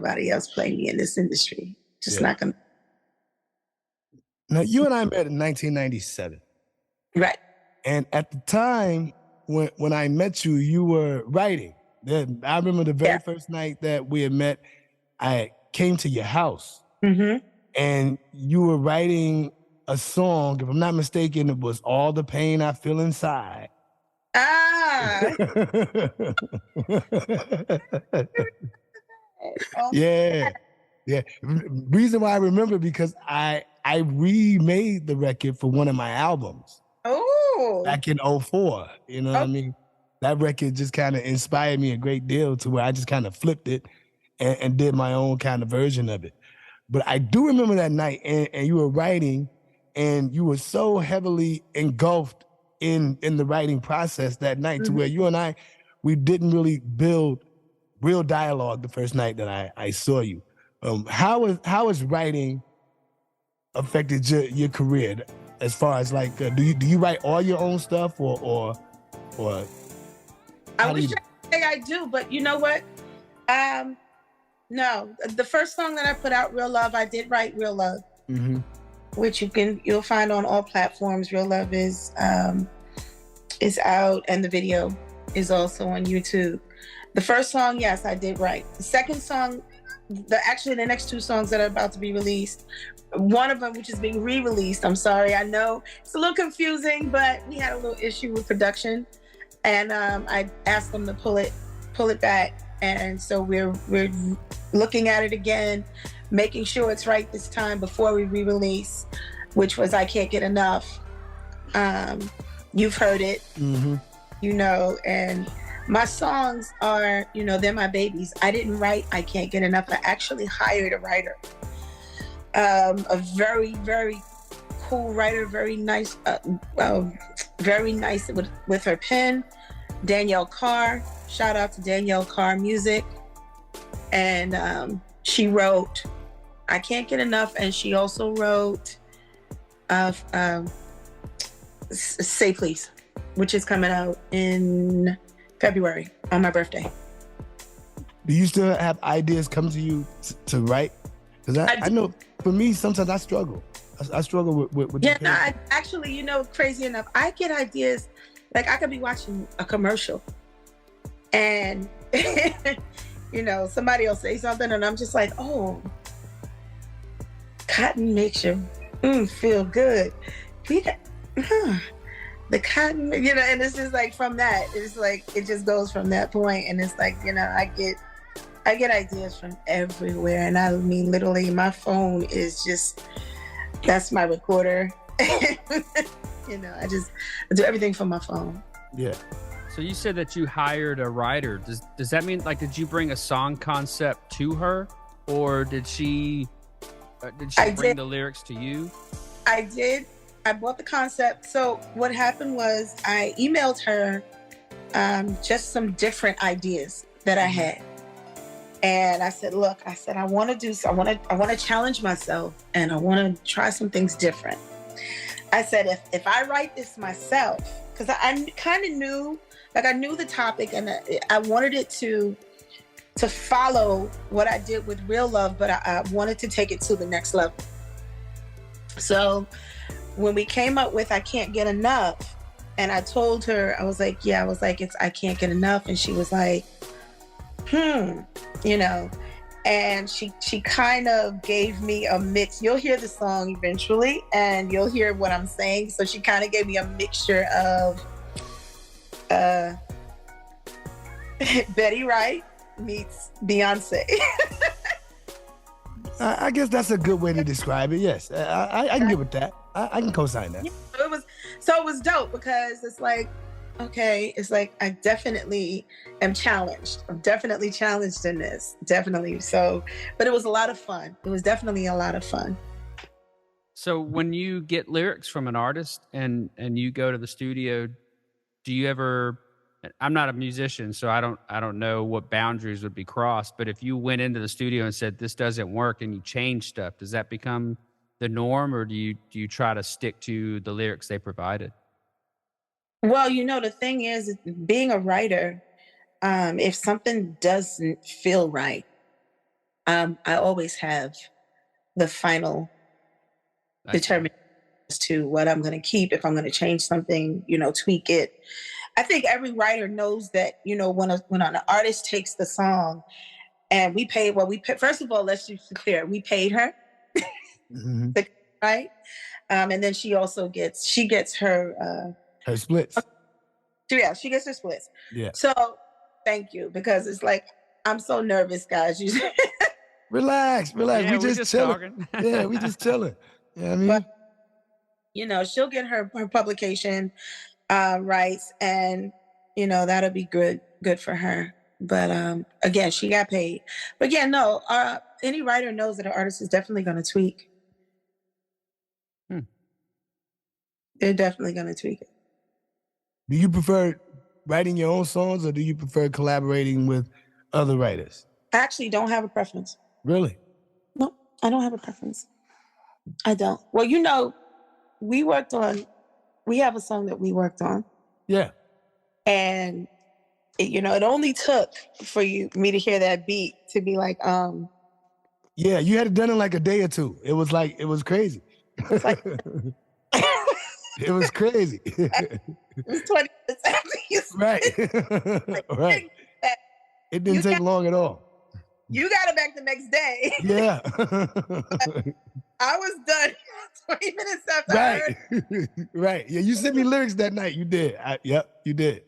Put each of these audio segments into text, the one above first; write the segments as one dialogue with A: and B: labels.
A: anybody else play me in this industry. Just
B: Yeah.
A: not gonna.
B: Now, you and I met in 1997.
A: Right.
B: And at the time when I met you, you were writing. I remember the very first night that we had met, I came to your house.
A: Mm-hmm.
B: And you were writing a song, if I'm not mistaken, it was All the Pain I Feel Inside.
A: Ah.
B: Yeah. Yeah. Reason why I remember, because I remade the record for one of my albums.
A: Oh.
B: Back in 04. You know what I mean? That record just kind of inspired me a great deal, to where I just kind of flipped it and did my own kind of version of it. But I do remember that night, and you were writing, and you were so heavily engulfed in the writing process that night, to where you and I, we didn't really build real dialogue the first night that I saw you. How has writing affected your career, as far as like, do you write all your own stuff, or
A: I wish I could say I do, but you know what? No, the first song that I put out, Real Love, I did write Real Love, which you'll find on all platforms. Real Love is out, and the video is also on YouTube. The first song, yes, I did write. The second song, actually the next two songs that are about to be released, one of them, which is being re-released, I'm sorry, I know it's a little confusing, but we had a little issue with production, and I asked them to pull it back, and so we're looking at it again, making sure it's right this time before we re-release, which was I Can't Get Enough. You've heard it, you know, and my songs are, you know, they're my babies. I didn't write I Can't Get Enough. I actually hired a writer, a very, very cool writer, very nice with her pen, Danielle Carr. Shout out to Danielle Carr Music. And she wrote I Can't Get Enough, and she also wrote Say Please, which is coming out in February on my birthday.
B: Do you still have ideas come to you to write? Because I know for me, sometimes I struggle. I struggle with
A: yeah, no, actually, you know, crazy enough, I get ideas, like I could be watching a commercial and you know, somebody will say something and I'm just like, oh, cotton makes you feel good. The cotton, you know, and it's just like from that, it's like, it just goes from that point. And it's like, you know, I get ideas from everywhere. And I mean, literally my phone is just, that's my recorder. You know, I do everything from my phone.
B: Yeah.
C: So you said that you hired a writer. Does that mean, like, did you bring a song concept to her, or did she bring the lyrics to you?
A: I did. I bought the concept. So what happened was I emailed her just some different ideas that I had. And I said, look, I want to challenge myself, and I want to try some things different. I said, if I write this myself, because I kind of knew, like I knew the topic, and I wanted it to follow what I did with Real Love, but I wanted to take it to the next level. So when we came up with I Can't Get Enough, and I told her, I was like, it's I Can't Get Enough. And she was like, you know, and she kind of gave me a mix. You'll hear the song eventually and you'll hear what I'm saying. So she kind of gave me a mixture of Betty Wright meets Beyonce.
B: I guess that's a good way to describe it. Yes, I can get with that. I can co-sign that.
A: Yeah, it was dope, because it's like, okay, it's like I definitely am challenged. I'm definitely challenged in this, definitely. So, but it was a lot of fun. It was definitely a lot of fun.
C: So when you get lyrics from an artist and you go to the studio, do you ever? I'm not a musician, so I don't know what boundaries would be crossed. But if you went into the studio and said this doesn't work, and you change stuff, does that become the norm, or do you try to stick to the lyrics they provided?
A: Well, you know, the thing is, being a writer, if something doesn't feel right, I always have the final determination as to what I'm going to keep, if I'm going to change something, tweak it. I think every writer knows that, when an artist takes the song and we paid what we paid. First of all, let's just be clear, we paid her,
B: Mm-hmm.
A: right? And then she gets her
B: Her splits.
A: yeah, she gets her splits.
B: Yeah.
A: So thank you, because it's like I'm so nervous, guys.
B: Relax.
C: Yeah,
B: We
C: we're
B: just chilling.
C: talking.
B: Yeah, we just chilling. You know what I mean?
A: But she'll get her publication rights, and that'll be good for her. But again, she got paid. But yeah, no, any writer knows that an artist is definitely going to tweak. They're definitely going to tweak it.
B: Do you prefer writing your own songs, or do you prefer collaborating with other writers?
A: I actually don't have a preference.
B: Really?
A: No, I don't have a preference. I don't. Well, we have a song that we worked on.
B: Yeah.
A: And it only took for me to hear that beat to be like,
B: yeah, you had it done in like a day or two. It was crazy.
A: It's like
B: it was crazy.
A: It was 20 minutes after you
B: right. Right. It didn't take long at all.
A: You got it back the next day.
B: Yeah.
A: I was done 20 minutes after I heard it.
B: Right. Yeah, you sent me lyrics that night. You did. Yep, you did.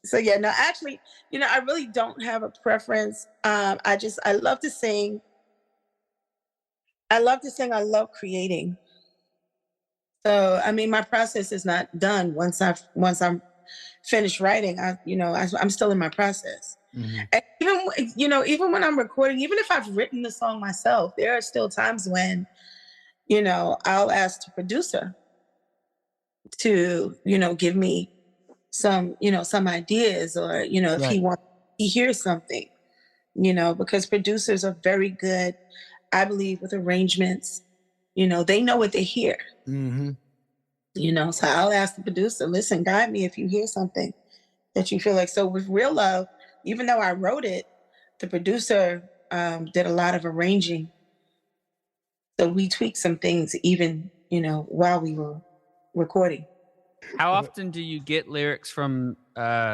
A: So yeah, no, actually, I really don't have a preference. I love to sing. I love creating. So, I mean, my process is not done once I'm finished writing. I'm still in my process.
B: Mm-hmm.
A: And even when I'm recording, even if I've written the song myself, there are still times when, I'll ask the producer to, give me some ideas, or, if
B: right.
A: he hears something, because producers are very good, I believe, with arrangements. They know what they hear.
B: Mm-hmm.
A: So I'll ask the producer, listen, guide me if you hear something that you feel like. So with Real Love, even though I wrote it, the producer did a lot of arranging. So we tweaked some things even, while we were recording.
C: How often do you get lyrics from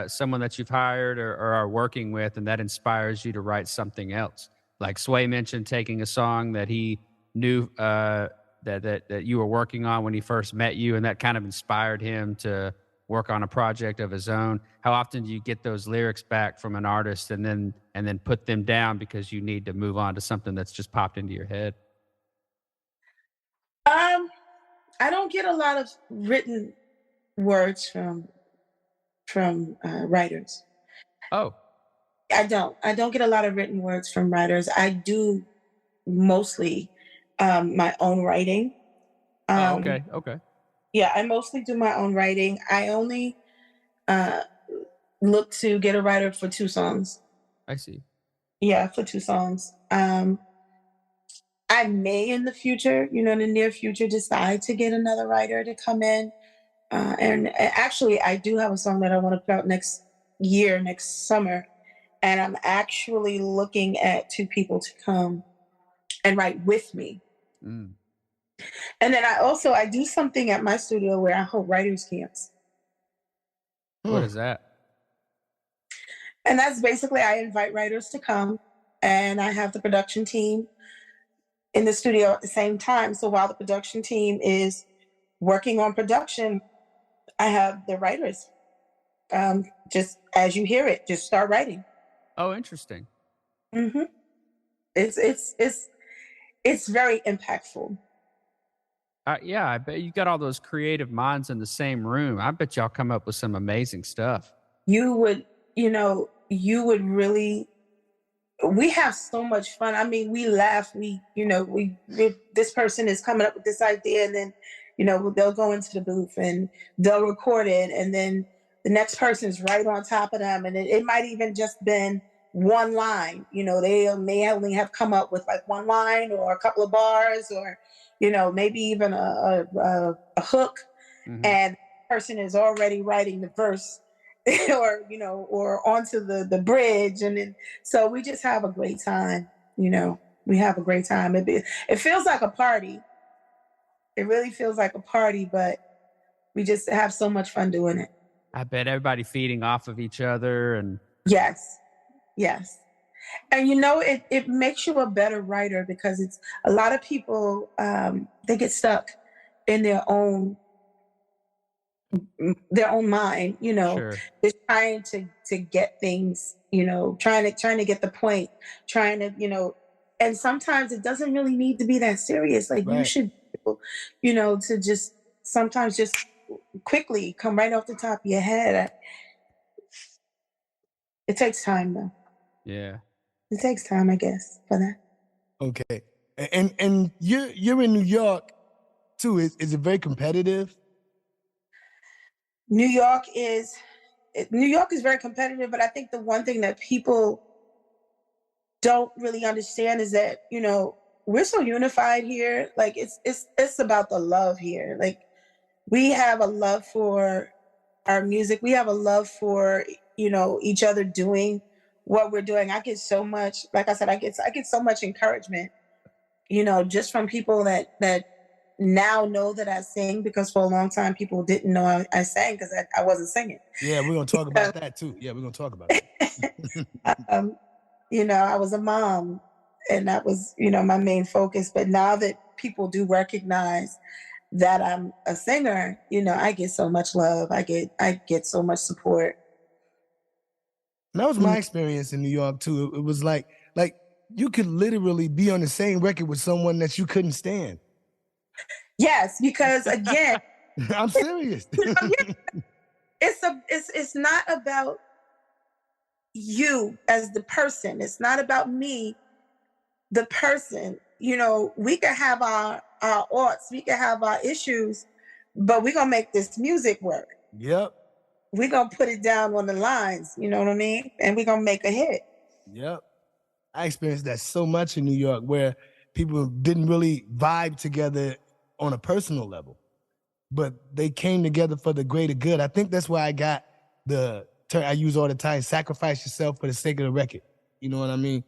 C: someone that you've hired or are working with, and that inspires you to write something else? Like Sway mentioned taking a song that he knew that you were working on when he first met you, and that kind of inspired him to work on a project of his own. How often do you get those lyrics back from an artist and then put them down because you need to move on to something that's just popped into your head?
A: I don't get a lot of written words from writers.
C: Oh,
A: I don't get a lot of written words from writers. I do mostly my own writing.
C: okay.
A: Yeah, I mostly do my own writing. I only look to get a writer for 2 songs.
C: I see.
A: Yeah, for 2 songs. I may in the future, in the near future, decide to get another writer to come in. And actually, I do have a song that I want to put out next summer. And I'm actually looking at 2 people to come and write with me.
C: Mm.
A: And then I do something at my studio where I hold writers' camps.
C: What is that?
A: And that's basically, I invite writers to come, and I have the production team in the studio at the same time. So while the production team is working on production, I have the writers just as you hear it, just start writing.
C: Oh, interesting.
A: Mm-hmm. It's very impactful.
C: Yeah, I bet you got all those creative minds in the same room. I bet y'all come up with some amazing stuff.
A: You would really. We have so much fun. I mean, we laugh. This person is coming up with this idea, and then, they'll go into the booth and they'll record it, and then the next person's right on top of them, and it might even just been one line. They may only have come up with like one line or a couple of bars, or maybe even a hook,
C: Mm-hmm.
A: and the person is already writing the verse or or onto the bridge, and then so we just have a great time. We have a great time. It feels like a party. It really feels like a party, but we just have so much fun doing it.
C: I bet everybody feeding off of each other and
A: Yes, yes. And it makes you a better writer, because it's a lot of people, they get stuck in their own mind,
C: sure.
A: just trying to get things, trying to get the point, trying to, and sometimes it doesn't really need to be that serious. Like, you
B: Right.
A: should, to just sometimes just quickly come right off the top of your head. It takes time, though.
C: Yeah.
A: It takes time, I guess, for that.
B: Okay. And you're in New York too. Is it very competitive?
A: New York is very competitive, but I think the one thing that people don't really understand is that, we're so unified here. Like, it's about the love here. Like, we have a love for our music. We have a love for, each other doing what we're doing. I get so much, like I said, I get so much encouragement, just from people that now know that I sing, because for a long time people didn't know I sang because I wasn't singing.
B: Yeah, we're gonna talk about that too. Yeah, we're gonna talk about that.
A: I was a mom, and that was, my main focus. But now that people do recognize that I'm a singer, I get so much love. I get so much support.
B: And that was my experience in New York too. It was like you could literally be on the same record with someone that you couldn't stand.
A: Yes, because again,
B: I'm serious.
A: it's not about you as the person. It's not about me, the person. We can have our oughts, we can have our issues, but we're gonna make this music work.
B: Yep.
A: We're gonna put it down on the lines, you know what I mean? And we're gonna make a hit.
B: Yep. I experienced that so much in New York, where people didn't really vibe together on a personal level, but they came together for the greater good. I think that's why I got the term I use all the time: sacrifice yourself for the sake of the record. You know what I mean?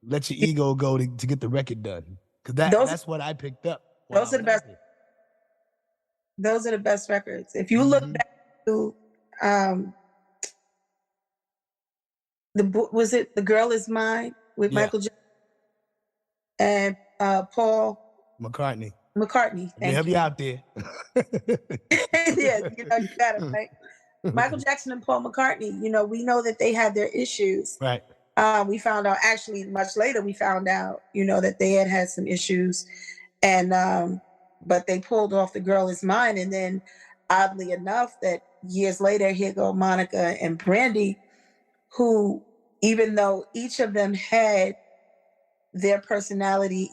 B: Let your ego go to get the record done. Because that's what I picked up.
A: Those are the best. Those are the best records. If you look back to was it The Girl Is Mine with Michael Jackson and Paul
B: McCartney.
A: They
B: have you out there.
A: Yeah, you got it right. Michael Jackson and Paul McCartney, we know that they had their issues.
B: Right.
A: We found out, actually much later, we found out, that they had some issues, and but they pulled off The Girl Is Mine. And then oddly enough, that years later, here go Monica and Brandy, who, even though each of them had their personality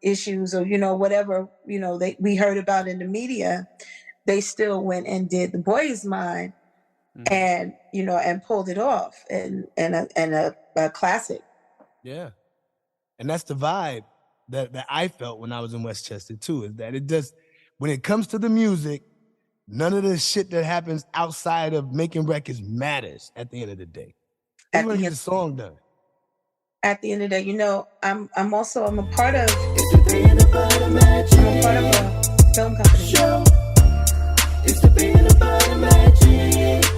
A: issues, or whatever we heard about in the media, they still went and did The Boy Is Mine, and and pulled it off, and a classic.
B: Yeah, and that's the vibe that I felt when I was in Westchester too. Is that it just, when it comes to the music, none of the shit that happens outside of making records matters at the end of the day. You want to get the song done.
A: At the end of the day, I'm a part of a film company.
D: It's the peanut butter magic.